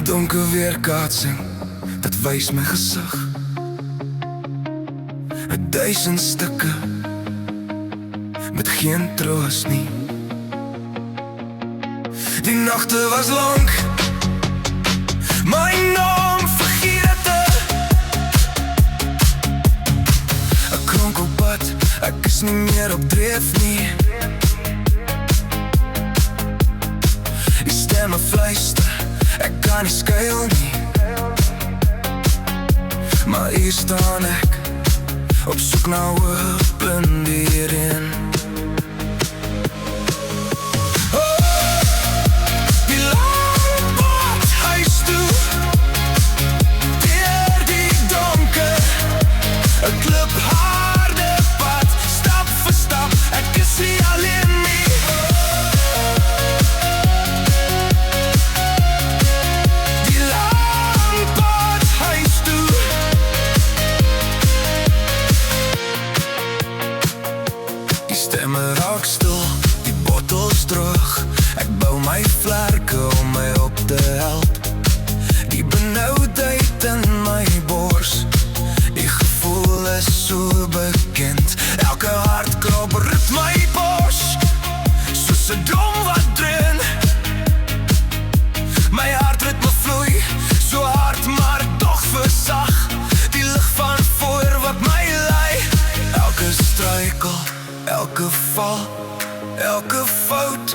donker weerkaatsing, dit wys my gesig. 1000 stukke met geen troos nie. Die nagte was lank, my naam vergete. 'n kronkelpad, ek is nie meer op dreef nie. Die stemme fluister, ek kan nie skuil nie. Maar hier staan ek, op soek na hoop in hierin. Die lang pad huis toe, deur die donker, 'n klipharde pad, stap vir stap, ek is nie alleen nie. Die lang pad huis toe. Stemme raak stil, die bottels droog. Ek bou my vlerke om my op te help. Die benoudheid in my bors, die gevoel is so bekend. Elke hartklop rit my bors, soos 'n drom wat dreun. My hartritme vloei, so hard maar toch versag. Die lig van voor wat my lei. Elke struikel, elke val, elke fout